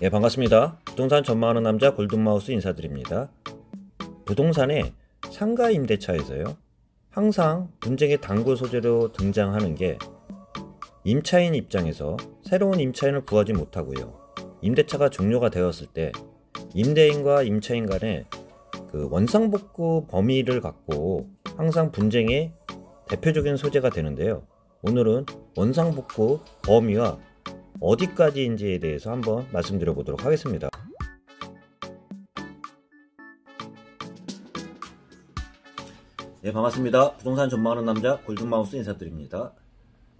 예, 반갑습니다. 부동산 전망하는 남자 골든마우스 인사드립니다. 부동산의 상가 임대차에서요, 항상 분쟁의 단골 소재로 등장하는 게 임차인 입장에서 새로운 임차인을 구하지 못하고요, 임대차가 종료가 되었을 때 임대인과 임차인 간의 그 원상복구 범위를 갖고 항상 분쟁의 대표적인 소재가 되는데요. 오늘은 원상복구 범위와 어디까지인지에 대해서 한번 말씀드려 보도록 하겠습니다. 네, 반갑습니다. 부동산 전망하는 남자 골든마우스 인사드립니다.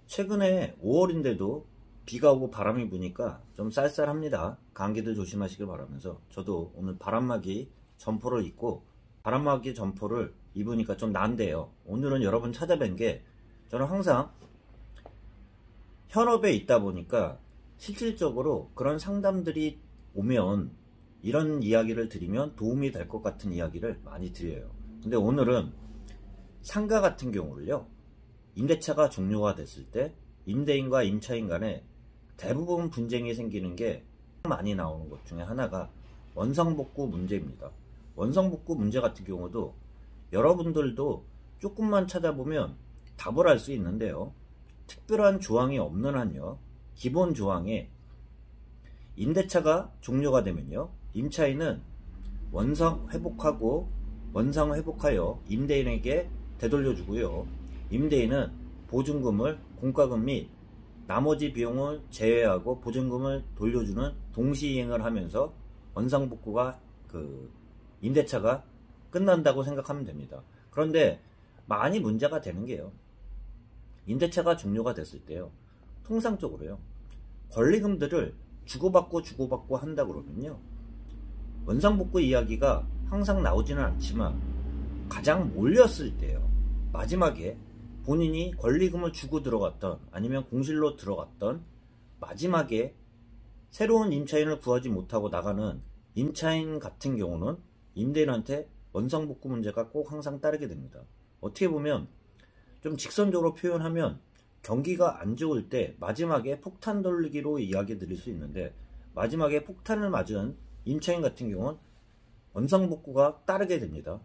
최근에 5월인데도 비가 오고 바람이 부니까 좀 쌀쌀합니다. 감기들 조심하시길 바라면서, 저도 오늘 바람막이 점퍼를 입고 바람막이 점퍼를 입으니까 좀 난데요. 오늘은 여러분 찾아뵌 게, 저는 항상 현업에 있다 보니까 실질적으로 그런 상담들이 오면 이런 이야기를 드리면 도움이 될 것 같은 이야기를 많이 드려요. 근데 오늘은 상가 같은 경우를요, 임대차가 종료가 됐을 때 임대인과 임차인 간에 대부분 분쟁이 생기는 게 많이 나오는 것 중에 하나가 원상복구 문제입니다. 원상복구 문제 같은 경우도 여러분들도 조금만 찾아보면 답을 알 수 있는데요, 특별한 조항이 없는 한요, 기본 조항에 임대차가 종료가 되면요, 임차인은 원상 회복하여 임대인에게 되돌려주고요, 임대인은 보증금을, 공과금 및 나머지 비용을 제외하고 보증금을 돌려주는 동시이행을 하면서 원상복구가, 임대차가 끝난다고 생각하면 됩니다. 그런데 많이 문제가 되는 게요, 임대차가 종료가 됐을 때요, 통상적으로요, 권리금들을 주고받고 한다 그러면요, 원상복구 이야기가 항상 나오지는 않지만 가장 몰렸을 때요, 마지막에 본인이 권리금을 주고 들어갔던, 아니면 공실로 들어갔던 마지막에 새로운 임차인을 구하지 못하고 나가는 임차인 같은 경우는 임대인한테 원상복구 문제가 꼭 항상 따르게 됩니다. 어떻게 보면 좀 직선적으로 표현하면, 경기가 안 좋을 때 마지막에 폭탄 돌리기로 이야기 드릴 수 있는데, 마지막에 폭탄을 맞은 임차인 같은 경우는 원상복구가 따르게 됩니다.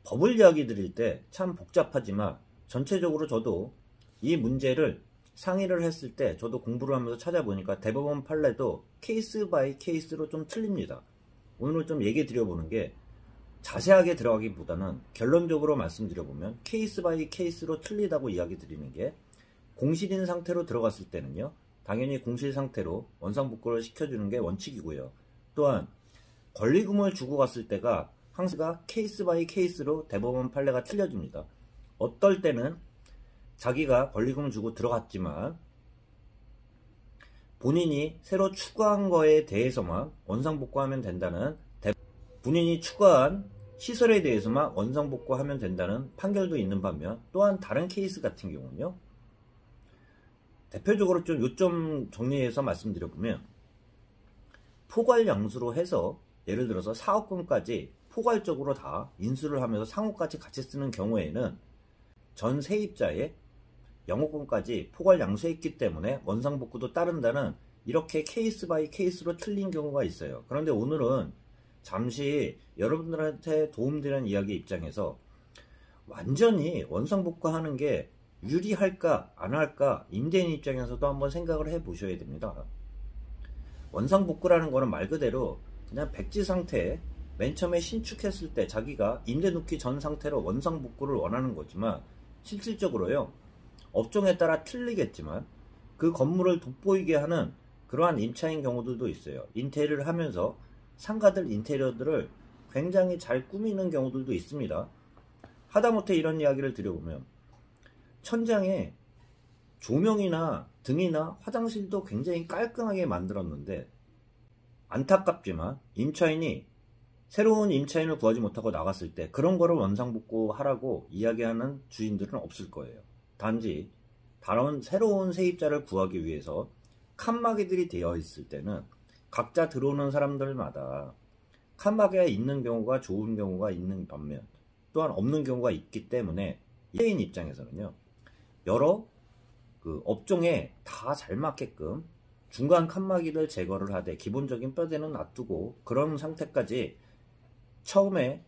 법을 이야기 드릴 때 참 복잡하지만, 전체적으로 저도 이 문제를 상의를 했을 때 저도 공부를 하면서 찾아보니까 대법원 판례도 케이스 바이 케이스로 좀 틀립니다. 오늘 좀 얘기 드려보는 게, 자세하게 들어가기보다는 결론적으로 말씀드려보면 케이스 바이 케이스로 틀리다고 이야기 드리는 게, 공실인 상태로 들어갔을 때는요, 당연히 공실 상태로 원상복구를 시켜주는 게 원칙이고요, 또한 권리금을 주고 갔을 때가 항상 케이스 바이 케이스로 대법원 판례가 틀려집니다. 어떨 때는 자기가 권리금을 주고 들어갔지만 본인이 새로 추가한 거에 대해서만 원상복구하면 된다는, 본인이 추가한 시설에 대해서만 원상복구하면 된다는 판결도 있는 반면, 또한 다른 케이스 같은 경우는요, 대표적으로 좀 요점 정리해서 말씀드려보면, 포괄양수로 해서 예를 들어서 4억건까지 포괄적으로 다 인수를 하면서 상호까지 같이 쓰는 경우에는 전 세입자의 영업권까지 포괄양수했기 때문에 원상복구도 따른다는, 이렇게 케이스 바이 케이스로 틀린 경우가 있어요. 그런데 오늘은 잠시 여러분들한테 도움되는 이야기 입장에서 완전히 원상복구하는 게 유리할까 안 할까, 임대인 입장에서도 한번 생각을 해 보셔야 됩니다. 원상복구라는 거는 말 그대로 그냥 백지 상태에 맨 처음에 신축했을 때 자기가 임대 놓기 전 상태로 원상복구를 원하는 거지만, 실질적으로요, 업종에 따라 틀리겠지만 그 건물을 돋보이게 하는 그러한 임차인 경우들도 있어요. 인테리어를 하면서 상가들 인테리어들을 굉장히 잘 꾸미는 경우들도 있습니다. 하다못해 이런 이야기를 드려보면, 천장에 조명이나 등이나 화장실도 굉장히 깔끔하게 만들었는데, 안타깝지만 임차인이 새로운 임차인을 구하지 못하고 나갔을 때 그런 거를 원상복구 하라고 이야기하는 주인들은 없을 거예요. 단지 다른 새로운 세입자를 구하기 위해서 칸막이들이 되어 있을 때는 각자 들어오는 사람들마다 칸막이가 있는 경우가 좋은 경우가 있는 반면, 또한 없는 경우가 있기 때문에 임대인 입장에서는요, 여러 그 업종에 다 잘 맞게끔 중간 칸막이를 제거를 하되 기본적인 뼈대는 놔두고 그런 상태까지 처음에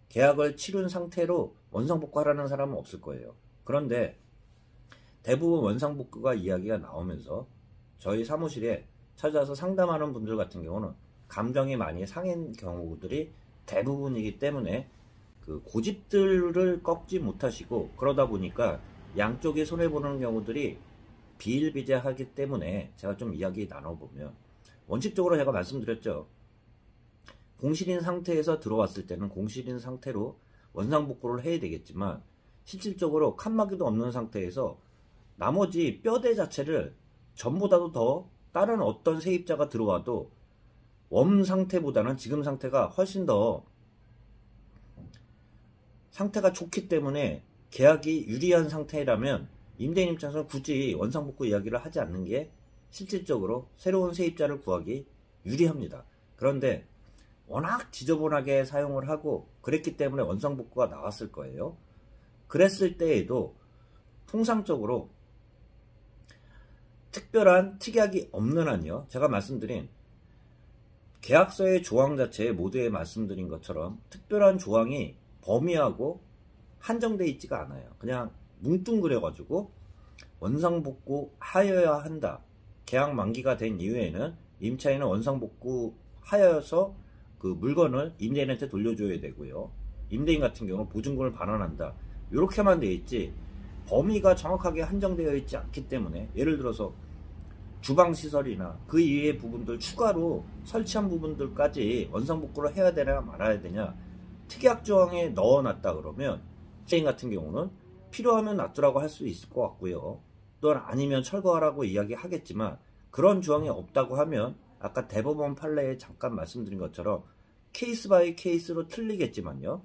계약을 치른 상태로 원상복구하라는 사람은 없을 거예요. 그런데 대부분 원상복구가 이야기가 나오면서 저희 사무실에 찾아와서 상담하는 분들 같은 경우는 감정이 많이 상한 경우들이 대부분이기 때문에 그 고집들을 꺾지 못하시고 그러다 보니까 양쪽이 손해보는 경우들이 비일비재하기 때문에 제가 좀 이야기 나눠보면, 원칙적으로 제가 말씀드렸죠. 공실인 상태에서 들어왔을 때는 공실인 상태로 원상복구를 해야 되겠지만, 실질적으로 칸막이도 없는 상태에서 나머지 뼈대 자체를 전보다도 더 다른 어떤 세입자가 들어와도 원 상태보다는 지금 상태가 훨씬 더 상태가 좋기 때문에 계약이 유리한 상태라면 임대인 입장에서는 굳이 원상복구 이야기를 하지 않는 게 실질적으로 새로운 세입자를 구하기 유리합니다. 그런데 워낙 지저분하게 사용을 하고 그랬기 때문에 원상복구가 나왔을 거예요. 그랬을 때에도 통상적으로 특별한 특약이 없는 한요, 제가 말씀드린 계약서의 조항 자체에 모두에 말씀드린 것처럼 특별한 조항이 범위하고 한정되어 있지가 않아요. 그냥 뭉뚱그려가지고 원상복구 하여야 한다. 계약 만기가 된 이후에는 임차인은 원상복구 하여서 그 물건을 임대인한테 돌려줘야 되고요. 임대인 같은 경우는 보증금을 반환한다. 이렇게만 되어 있지 범위가 정확하게 한정되어 있지 않기 때문에, 예를 들어서 주방시설이나 그 이외의 부분들 추가로 설치한 부분들까지 원상복구를 해야 되냐 말아야 되냐 특약 조항에 넣어놨다 그러면 임대인 같은 경우는 필요하면 놔두라고 할 수 있을 것 같고요. 또는 아니면 철거하라고 이야기하겠지만, 그런 조항이 없다고 하면 아까 대법원 판례에 잠깐 말씀드린 것처럼 케이스 바이 케이스로 틀리겠지만요,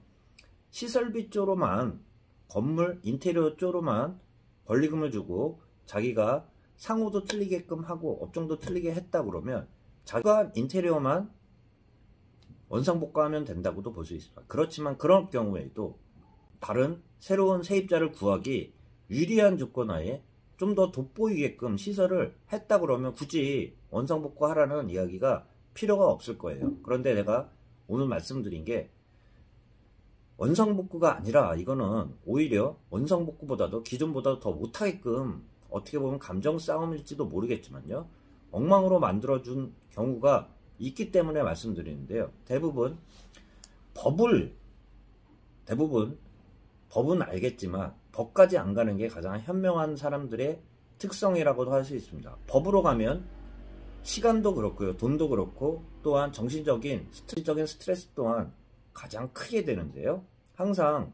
시설비 쪽으로만, 건물 인테리어 쪽으로만 권리금을 주고 자기가 상호도 틀리게끔 하고 업종도 틀리게 했다 그러면 자기가 인테리어만 원상복구하면 된다고도 볼 수 있습니다. 그렇지만 그런 경우에도 다른 새로운 세입자를 구하기 유리한 조건 하에 좀 더 돋보이게끔 시설을 했다 그러면 굳이 원상복구 하라는 이야기가 필요가 없을 거예요. 그런데 내가 오늘 말씀드린 게 원상복구가 아니라 이거는 오히려 원상복구보다도 기존보다도 더 못하게끔, 어떻게 보면 감정 싸움일지도 모르겠지만요, 엉망으로 만들어준 경우가 있기 때문에 말씀드리는데요. 대부분 법은 알겠지만 법까지 안 가는 게 가장 현명한 사람들의 특성이라고도 할 수 있습니다. 법으로 가면 시간도 그렇고요, 돈도 그렇고, 또한 정신적인 스트레스 또한 가장 크게 되는데요. 항상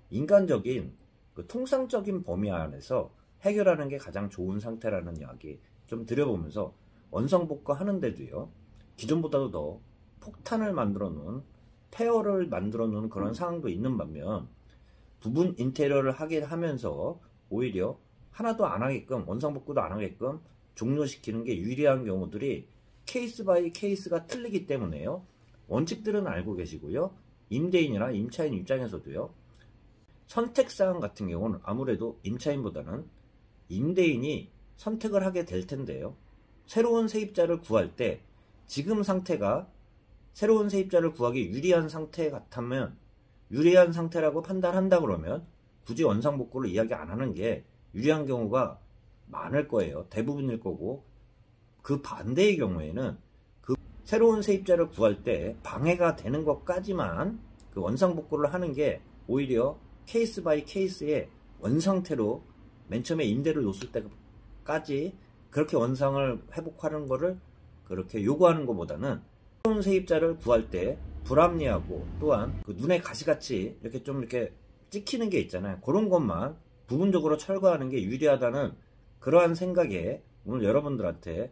인간적인 그 통상적인 범위 안에서 해결하는 게 가장 좋은 상태라는 이야기 좀 드려보면서, 원상복구 하는데도요, 기존보다도 더 폭탄을 만들어 놓은, 폐허를 만들어 놓은 그런 상황도 있는 반면, 부분 인테리어를 하게 하면서 오히려 하나도 안 하게끔, 원상복구도 안 하게끔 종료시키는 게 유리한 경우들이 케이스 바이 케이스가 틀리기 때문에요. 원칙들은 알고 계시고요. 임대인이나 임차인 입장에서도요, 선택사항 같은 경우는 아무래도 임차인보다는 임대인이 선택을 하게 될 텐데요. 새로운 세입자를 구할 때 지금 상태가 새로운 세입자를 구하기 유리한 상태 같으면, 유리한 상태라고 판단한다 그러면 굳이 원상복구를 이야기 안 하는 게 유리한 경우가 많을 거예요. 대부분일 거고, 그 반대의 경우에는 그 새로운 세입자를 구할 때 방해가 되는 것까지만 그 원상복구를 하는 게 오히려 케이스 바이 케이스의 원상태로 맨 처음에 임대를 놓을 때까지 그렇게 원상을 회복하는 거를 그렇게 요구하는 것보다는 새로운 세입자를 구할 때 불합리하고, 또한 그 눈에 가시같이 이렇게 좀 이렇게 찍히는 게 있잖아요. 그런 것만 부분적으로 철거하는 게 유리하다는 그러한 생각에 오늘 여러분들한테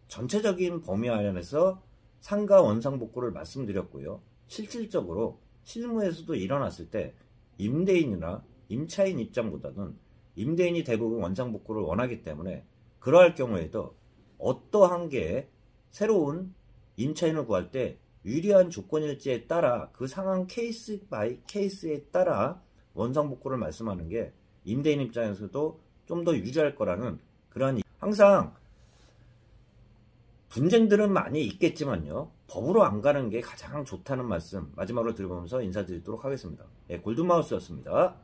전체적인 범위 안에서 상가 원상복구를 말씀드렸고요. 실질적으로 실무에서도 일어났을 때 임대인이나 임차인 입장보다는 임대인이 대부분 원상복구를 원하기 때문에, 그러할 경우에도 어떠한 게 새로운 임차인을 구할 때 유리한 조건일지에 따라 그 상황 케이스 바이 케이스에 따라 원상복구를 말씀하는 게 임대인 입장에서도 좀 더 유리할 거라는, 그러한, 항상 분쟁들은 많이 있겠지만요. 법으로 안 가는 게 가장 좋다는 말씀 마지막으로 드려보면서 인사드리도록 하겠습니다. 예, 골든마우스였습니다.